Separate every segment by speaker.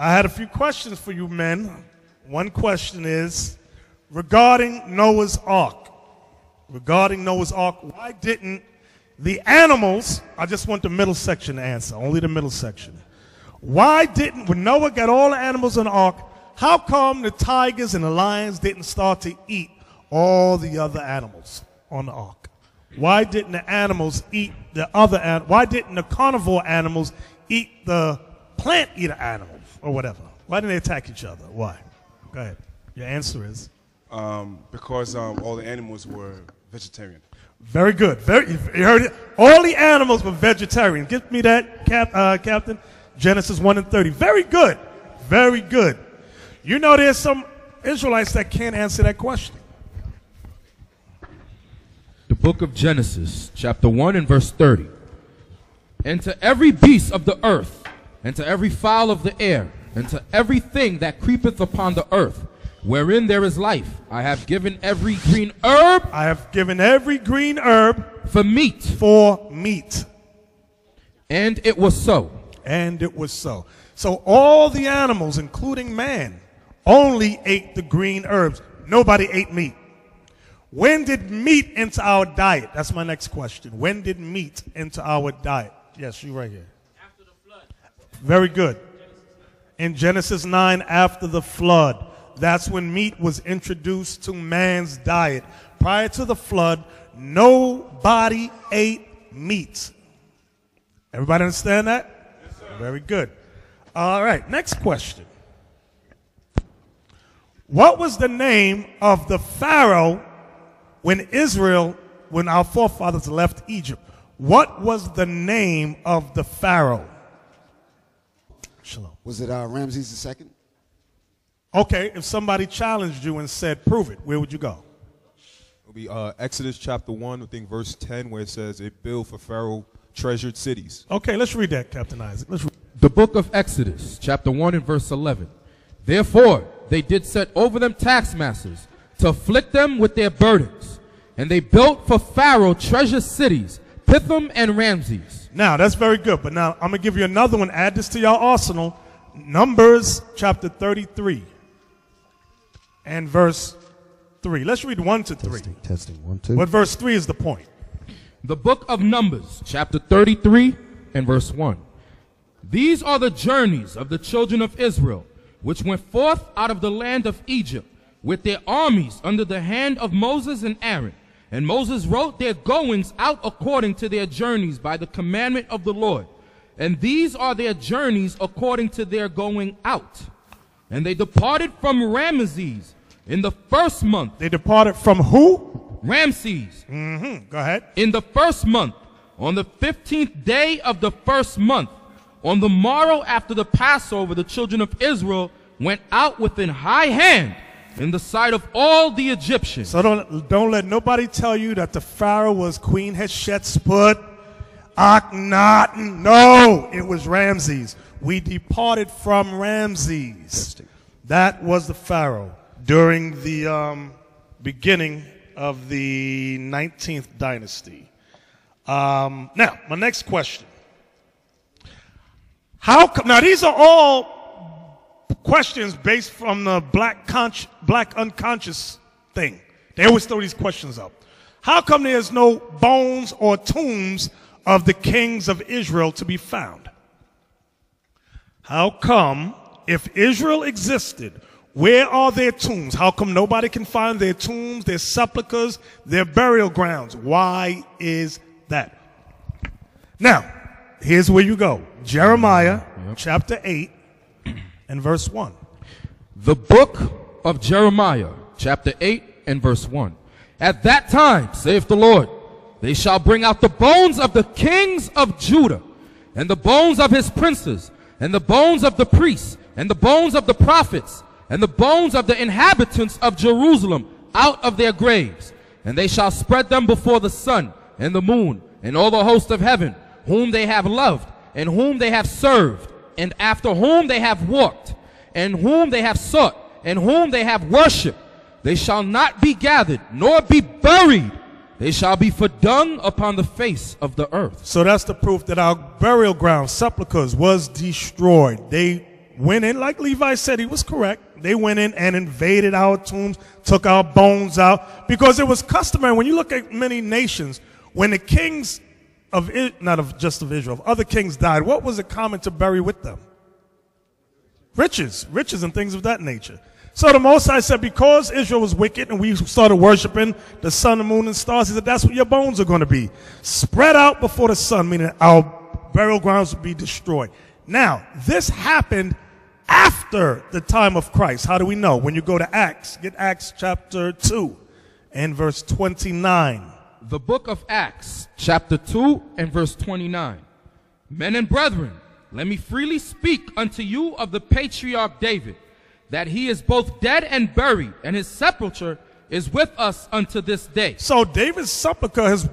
Speaker 1: I had a few questions for you men. One question is regarding Noah's Ark. Regarding Noah's Ark, why didn't the animals, I just want the middle section to answer, only the middle section. Why didn't, when Noah got all the animals in the ark, how come the tigers and the lions didn't start to eat all the other animals on the ark? Why didn't the animals eat the other animals? Why didn't the carnivore animals eat the plant eater animals or whatever? Why didn't they attack each other? Why? Go ahead. Your answer is?
Speaker 2: Because all the animals were vegetarian.
Speaker 1: Very good. You heard it. All the animals were vegetarian. Give me that, Captain. Genesis 1 and 30. Very good. Very good. You know there's some Israelites that can't answer that question.
Speaker 3: The book of Genesis, chapter 1 and verse 30. And to every beast of the earth, and to every fowl of the air, and to everything that creepeth upon the earth, wherein there is life, I have given every green herb.
Speaker 1: I have given every green herb
Speaker 3: for meat.
Speaker 1: For meat.
Speaker 3: And it was so.
Speaker 1: And it was so. So all the animals, including man, only ate the green herbs. Nobody ate meat. When did meat enter our diet? That's my next question. When did meat enter our diet? Yes, you right here.
Speaker 4: After the flood.
Speaker 1: Very good. In Genesis 9, after the flood. That's when meat was introduced to man's diet. Prior to the flood, nobody ate meat. Everybody understand that?
Speaker 2: Yes, sir.
Speaker 1: Very good. All right, next question. What was the name of the Pharaoh when our forefathers left Egypt? What was the name of the Pharaoh? Shalom.
Speaker 5: Was it Ramses II?
Speaker 1: Okay, if somebody challenged you and said, prove it, where would you go?
Speaker 6: It would be Exodus chapter 1, I think verse 10, where it says, it built for Pharaoh treasured cities.
Speaker 1: Okay, let's read that, Captain Isaac. Let's read.
Speaker 3: The book of Exodus, chapter 1 and verse 11. Therefore, they did set over them taskmasters to afflict them with their burdens. And they built for Pharaoh treasure cities, Pithom and Ramses.
Speaker 1: Now, that's very good. But now, I'm going to give you another one. Add this to your arsenal. Numbers chapter 33 and verse 3. Let's read 1 to 3.
Speaker 5: Testing, 1, 2.
Speaker 1: But verse 3 is the point.
Speaker 3: The book of Numbers, chapter 33 and verse 1. These are the journeys of the children of Israel, which went forth out of the land of Egypt, with their armies under the hand of Moses and Aaron. And Moses wrote their goings out according to their journeys by the commandment of the Lord. And these are their journeys according to their going out. And they departed from Ramesses in the first month.
Speaker 1: They departed from who?
Speaker 3: Ramses.
Speaker 1: Go ahead.
Speaker 3: In the first month, on the 15th day of the first month, on the morrow after the Passover, the children of Israel went out with an high hand in the sight of all the Egyptians.
Speaker 1: So don't let nobody tell you that the Pharaoh was Queen Hatshepsut, Akhenaten. No, it was Ramses. We departed from Ramses. That was the Pharaoh during the beginning of the 19th dynasty. Now, my next question. How come, now these are all questions based from the black unconscious thing. They always throw these questions up. How come there's no bones or tombs of the kings of Israel to be found? How come, if Israel existed, where are their tombs? How come nobody can find their tombs, their sepulchres, their burial grounds? Why is that? Now, here's where you go. Jeremiah chapter 8 and verse 1.
Speaker 3: The book of Jeremiah, chapter 8 and verse 1. At that time, saith the Lord, they shall bring out the bones of the kings of Judah, and the bones of his princes, and the bones of the priests, and the bones of the prophets, and the bones of the inhabitants of Jerusalem out of their graves. And they shall spread them before the sun, and the moon, and all the host of heaven, whom they have loved, and whom they have served, and after whom they have walked, and whom they have sought, and whom they have worshipped. They shall not be gathered, nor be buried. They shall be for dung upon the face of the earth.
Speaker 1: So that's the proof that our burial ground, sepulchres, was destroyed. They went in, like Levi said, he was correct. They went in and invaded our tombs, took our bones out, because it was customary. When you look at many nations, when the kings of, not of just of Israel, other kings died, what was it common to bury with them? Riches and things of that nature. So the Most High said, because Israel was wicked and we started worshiping the sun, the moon, and stars, he said, that's what your bones are going to be. Spread out before the sun, meaning our burial grounds will be destroyed. Now, this happened after the time of Christ. How do we know? When you go to Acts, get Acts chapter 2 and verse 29.
Speaker 3: The book of Acts, chapter 2 and verse 29. Men and brethren, let me freely speak unto you of the patriarch David, that he is both dead and buried, and his sepulchre is with us unto this day.
Speaker 1: So David's sepulchre, his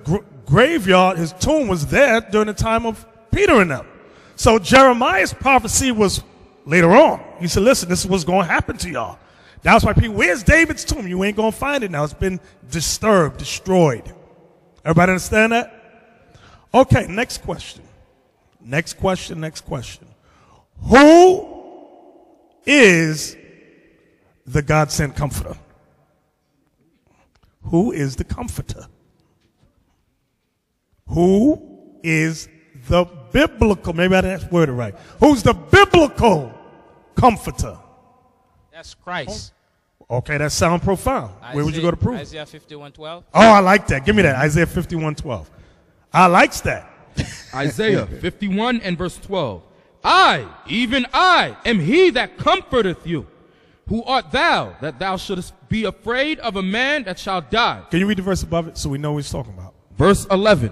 Speaker 1: graveyard, his tomb was there during the time of Peter and them. So Jeremiah's prophecy was later on. He said, listen, this is what's going to happen to y'all. That's why people, where's David's tomb? You ain't going to find it now. It's been disturbed, destroyed. Everybody understand that? Okay, next question. Next question. Who is the God-sent comforter? Who is the comforter? Who is the biblical, maybe I didn't word it right. Who's the biblical comforter?
Speaker 4: That's Christ.
Speaker 1: Okay, that sounds profound. Where would you go to prove?
Speaker 4: Isaiah 51:12.
Speaker 1: Oh, I like that. Give me that. Isaiah 51:12. I likes that.
Speaker 3: Isaiah 51 and verse 12. I, even I, am he that comforteth you. Who art thou, that thou shouldest be afraid of a man that shall die?
Speaker 1: Can you read the verse above it so we know what he's talking about?
Speaker 3: Verse 11.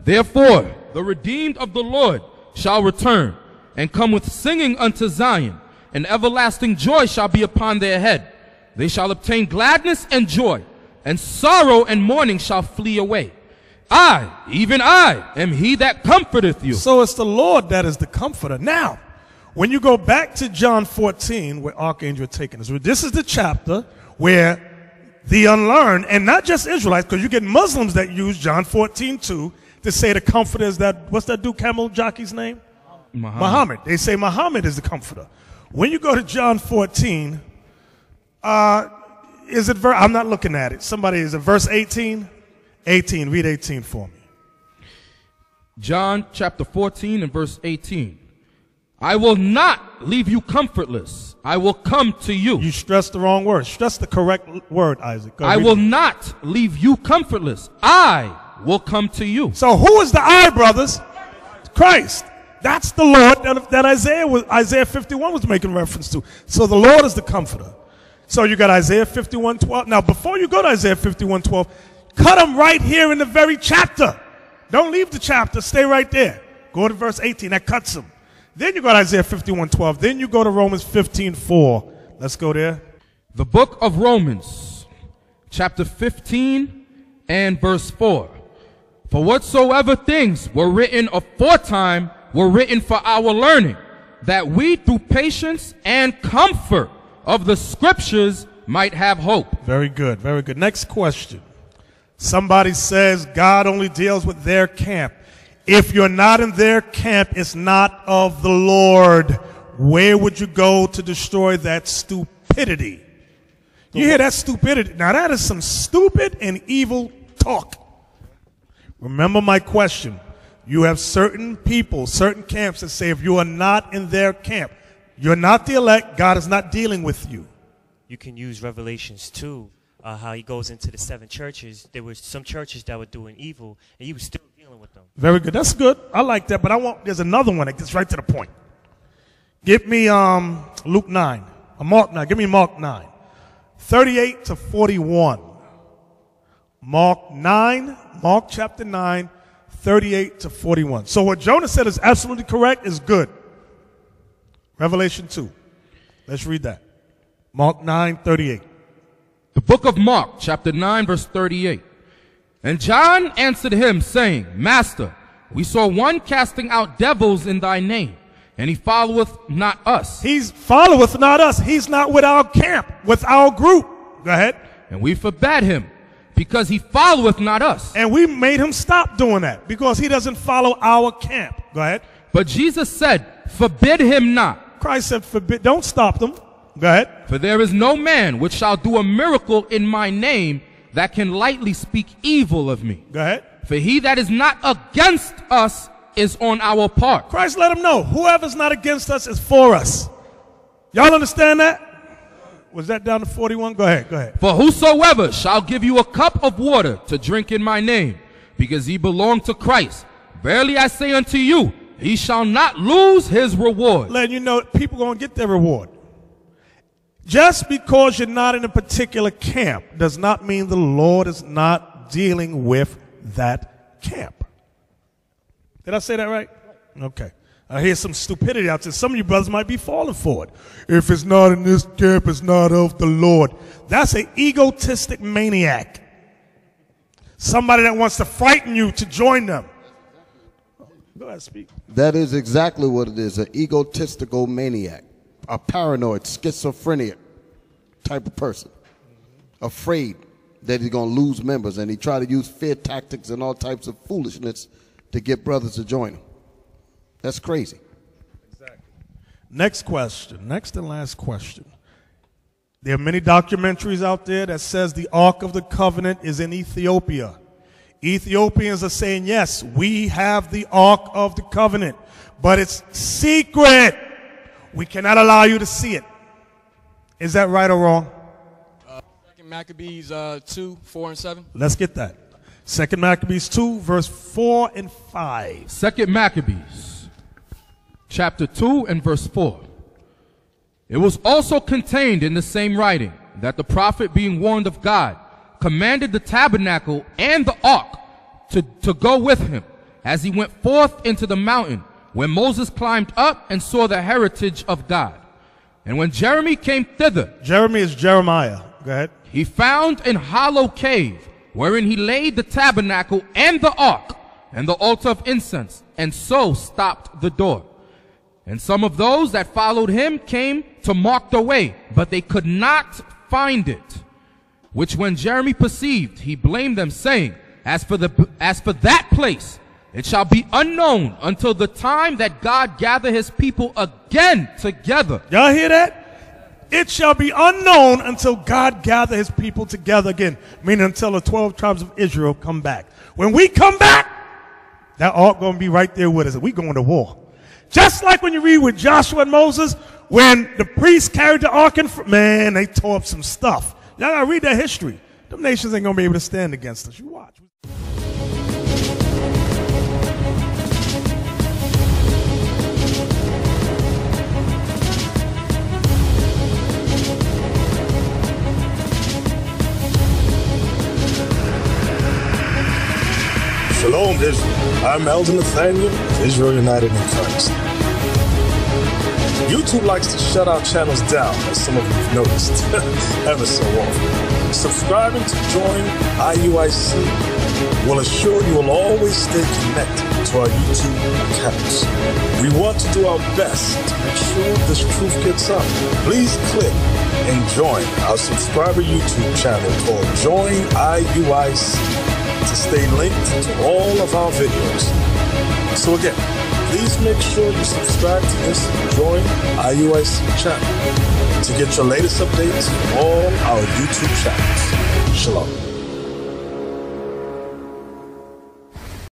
Speaker 3: Therefore, the redeemed of the Lord shall return, and come with singing unto Zion, and everlasting joy shall be upon their head. They shall obtain gladness and joy, and sorrow and mourning shall flee away. I, even I, am he that comforteth you.
Speaker 1: So it's the Lord that is the comforter. Now, when you go back to John 14, where Archangel taking us, this is the chapter where the unlearned, and not just Israelites, because you get Muslims that use John 14:2 to say the comforter is that, what's that dude, camel jockey's name? Muhammad. They say Muhammad is the comforter. When you go to John 14, is it I'm not looking at it. Somebody, is it verse 18? 18, read 18 for me.
Speaker 3: John chapter 14 and verse 18. I will not leave you comfortless. I will come to you.
Speaker 1: You stressed the wrong word. Stress the correct word, Isaac. Go
Speaker 3: I will not leave you comfortless. I will come to you.
Speaker 1: So who is the I, brothers? Christ. That's the Lord that Isaiah 51 was making reference to. So the Lord is the comforter. So you got Isaiah 51:12. Now before you go to Isaiah 51:12, cut them right here in the very chapter. Don't leave the chapter. Stay right there. Go to verse 18. That cuts them. Then you go to Isaiah 51:12. Then you go to Romans 15:4. Let's go there.
Speaker 3: The book of Romans, chapter 15 and verse 4. For whatsoever things were written aforetime were written for our learning, that we through patience and comfort of the scriptures might have hope.
Speaker 1: Very good. Very good. Next question. Somebody says God only deals with their camp. If you're not in their camp, it's not of the Lord. Where would you go to destroy that stupidity? You hear that stupidity? Now that is some stupid and evil talk. Remember my question. You have certain people, certain camps that say if you are not in their camp, you're not the elect, God is not dealing with you.
Speaker 7: You can use Revelations 2, how he goes into the 7 churches. There were some churches that were doing evil, and he was still dealing with them.
Speaker 1: Very good. That's good. I like that, but there's another one that gets right to the point. Give me Luke 9. Mark 9. Give me Mark 9. 38 to 41. Mark chapter 9, 38 to 41. So what Jonah said is absolutely correct, is good. Revelation 2. Let's read that. Mark 9, 38.
Speaker 3: The book of Mark, chapter 9, verse 38. And John answered him, saying, Master, we saw one casting out devils in thy name, and he followeth not us.
Speaker 1: He followeth not us. He's not with our camp, with our group. Go ahead.
Speaker 3: And we forbade him, because he followeth not us.
Speaker 1: And we made him stop doing that, because he doesn't follow our camp. Go ahead.
Speaker 3: But Jesus said, Forbid him not.
Speaker 1: Christ said, forbid, don't stop them. Go ahead.
Speaker 3: For there is no man which shall do a miracle in my name that can lightly speak evil of me.
Speaker 1: Go ahead.
Speaker 3: For he that is not against us is on our part.
Speaker 1: Christ let them know, whoever's not against us is for us. Y'all understand that? Was that down to 41? Go ahead, go ahead.
Speaker 3: For whosoever shall give you a cup of water to drink in my name, because he belong to Christ, verily I say unto you, he shall not lose his reward.
Speaker 1: Letting you know, people going to get their reward. Just because you're not in a particular camp does not mean the Lord is not dealing with that camp. Did I say that right? Okay. I hear some stupidity out there. Some of you brothers might be falling for it. If it's not in this camp, it's not of the Lord. That's an egotistic maniac. Somebody that wants to frighten you to join them. Go ahead, speak.
Speaker 5: That is exactly what it is, an egotistical maniac, a paranoid, schizophrenic type of person, afraid that he's going to lose members, and he try to use fear tactics and all types of foolishness to get brothers to join him. That's crazy.
Speaker 1: Exactly. Next question, next and last question. There are many documentaries out there that says the Ark of the Covenant is in Ethiopia. Ethiopians are saying, yes, we have the Ark of the Covenant, but it's secret. We cannot allow you to see it. Is that right or wrong?
Speaker 8: 2 Maccabees 2, 4, and 7.
Speaker 1: Let's get that. 2 Maccabees 2, verse 4 and 5.
Speaker 3: 2 Maccabees, chapter 2 and verse 4. It was also contained in the same writing that the prophet, being warned of God, commanded the tabernacle and the ark to go with him as he went forth into the mountain, where Moses climbed up and saw the heritage of God. And when Jeremy came thither,
Speaker 1: Jeremy is Jeremiah. Go ahead.
Speaker 3: he found an hollow cave, wherein he laid the tabernacle and the ark and the altar of incense, and so stopped the door. And some of those that followed him came to mark the way, but they could not find it. Which when Jeremy perceived, he blamed them, saying, as for that place, it shall be unknown until the time that God gather his people again together.
Speaker 1: Y'all hear that? It shall be unknown until God gather his people together again. Meaning until the 12 tribes of Israel come back. When we come back, that ark going to be right there with us. We going to war. Just like when you read with Joshua and Moses, when the priests carried the ark in front, man, they tore up some stuff. Y'all got to read that history. Them nations ain't going to be able to stand against us. You watch.
Speaker 9: Shalom, Israel. I'm Elder Nathaniel of Israel United in Christ. YouTube likes to shut our channels down, as some of you have noticed, ever so often. Subscribing to join IUIC will assure you will always stay connected to our YouTube accounts. We want to do our best to make sure this truth gets out. Please click and join our subscriber YouTube channel called Join IUIC to stay linked to all of our videos. So again, please make sure you subscribe to this and join IUIC channel to get your latest updates from all our YouTube channels. Shalom.